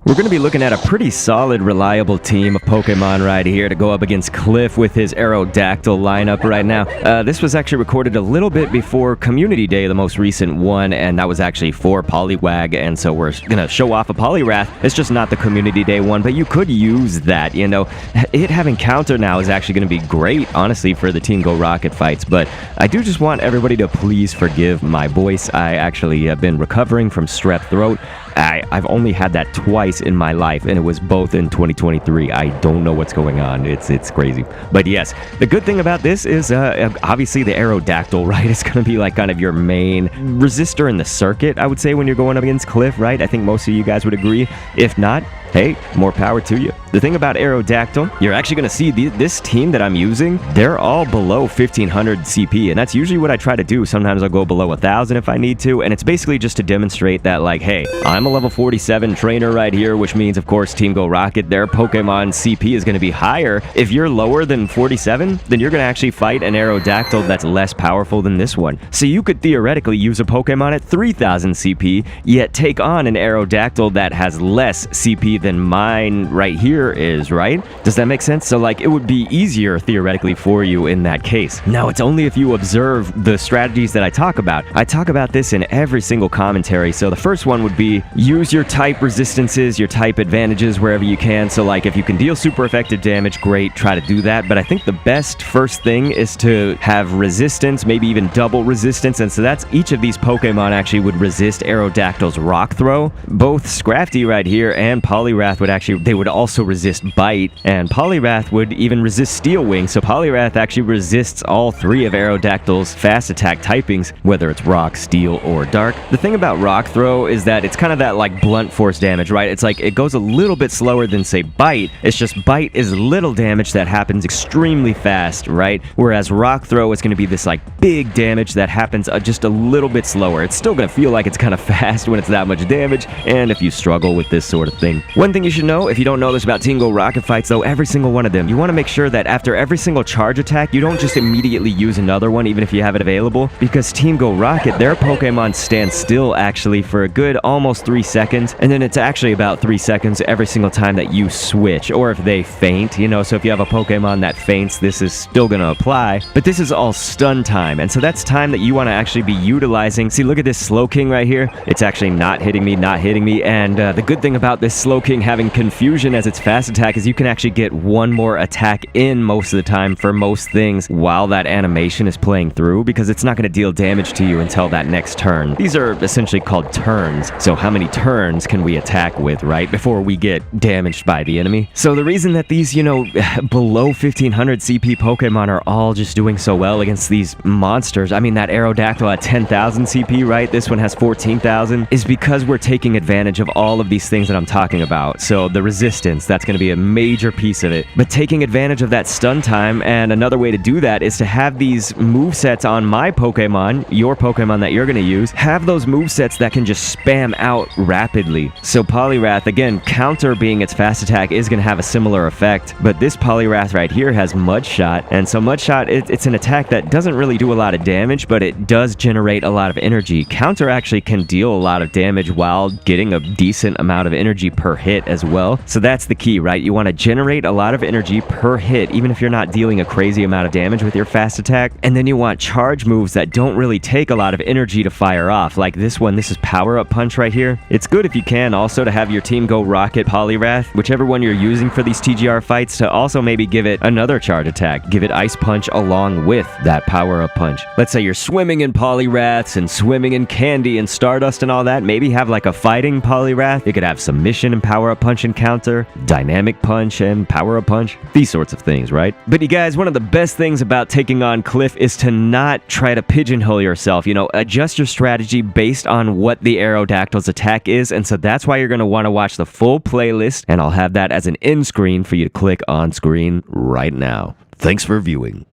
We're going to be looking at a pretty solid, reliable team of Pokemon right here to go up against Cliff with his Aerodactyl lineup right now. This was actually recorded a little bit before Community Day, the most recent one, and that was actually for Poliwag, and so we're going to show off a Poliwrath. It's just not the Community Day one, but you could use that, you know. It having counter now is actually going to be great, honestly, for the Team Go Rocket fights, but I do just want everybody to please forgive my voice. I actually have been recovering from strep throat. I've only had that twice in my life, and it was both in 2023. I don't know what's going on. It's crazy. But yes, the good thing about this is obviously the Aerodactyl, right? It's going to be like kind of your main resistor in the circuit, I would say, when you're going up against Cliff, right? I think most of you guys would agree. If not, hey, more power to you. The thing about Aerodactyl, you're actually going to see this team that I'm using, they're all below 1500 CP, and that's usually what I try to do. Sometimes I'll go below 1000 if I need to, and it's basically just to demonstrate that, like, hey, I'm a level 47 trainer right here, which means, of course, Team Go Rocket, their Pokemon CP is going to be higher. If you're lower than 47, then you're going to actually fight an Aerodactyl that's less powerful than this one. So you could theoretically use a Pokemon at 3000 CP, yet take on an Aerodactyl that has less CP than mine right here is, right? Does that make sense? So, like, it would be easier theoretically for you in that case. Now, it's only if you observe the strategies that I talk about. I talk about this in every single commentary. So the first one would be use your type resistances, your type advantages wherever you can. So, like, if you can deal super effective damage, great, try to do that. But I think the best first thing is to have resistance, maybe even double resistance. And so that's each of these Pokemon actually would resist Aerodactyl's Rock Throw. Both Scrafty right here and Poliwrath would actually, they would also resist Bite, and Poliwrath would even resist Steel Wing. So Poliwrath actually resists all three of Aerodactyl's fast attack typings, whether it's Rock, Steel, or Dark. The thing about Rock Throw is that it's kind of that like blunt force damage, right? It's like it goes a little bit slower than, say, Bite. It's just Bite is little damage that happens extremely fast, right? Whereas Rock Throw is going to be this like big damage that happens just a little bit slower. It's still going to feel like it's kind of fast when it's that much damage, and if you struggle with this sort of thing. One thing you should know, if you don't know this about Team Go Rocket fights, though, every single one of them, you want to make sure that after every single charge attack, you don't just immediately use another one, even if you have it available, because Team Go Rocket, their Pokemon stand still actually for a good almost 3 seconds, and then it's actually about 3 seconds every single time that you switch, or if they faint, you know, so if you have a Pokemon that faints, this is still going to apply, but this is all stun time, and so that's time that you want to actually be utilizing. See, look at this Slowking right here. It's actually not hitting me, and the good thing about this Slowking having Confusion as its fast attack is you can actually get one more attack in most of the time for most things while that animation is playing through, because it's not going to deal damage to you until that next turn. These are essentially called turns, so how many turns can we attack with, right, before we get damaged by the enemy? So the reason that these, you know, below 1500 CP Pokemon are all just doing so well against these monsters, I mean, that Aerodactyl at 10,000 CP, right, this one has 14,000, is because we're taking advantage of all of these things that I'm talking about. So the resistance, that's going to be a major piece of it, but taking advantage of that stun time, and another way to do that is to have these movesets on my Pokemon, your Pokemon that you're going to use, have those movesets that can just spam out rapidly. So Poliwrath, again, counter being its fast attack is going to have a similar effect, but this Poliwrath right here has Mud Shot, and so Mud Shot, it's an attack that doesn't really do a lot of damage, but it does generate a lot of energy. Counter actually can deal a lot of damage while getting a decent amount of energy per hit as well. So that's the key, right? You want to generate a lot of energy per hit, even if you're not dealing a crazy amount of damage with your fast attack. And then you want charge moves that don't really take a lot of energy to fire off. Like this one, this is Power Up Punch right here. It's good if you can also to have your Team Go Rocket Poliwrath, whichever one you're using for these TGR fights, to also maybe give it another charge attack. Give it Ice Punch along with that Power Up Punch. Let's say you're swimming in Poliwraths and swimming in Candy and Stardust and all that. Maybe have like a fighting Poliwrath. You could have Submission and Power Up Punch and counter, Dynamic Punch and Power Up Punch, these sorts of things, right? But you guys, one of the best things about taking on Cliff is to not try to pigeonhole yourself, you know, adjust your strategy based on what the Aerodactyl's attack is, and so that's why you're going to want to watch the full playlist, and I'll have that as an end screen for you to click on screen right now. Thanks for viewing.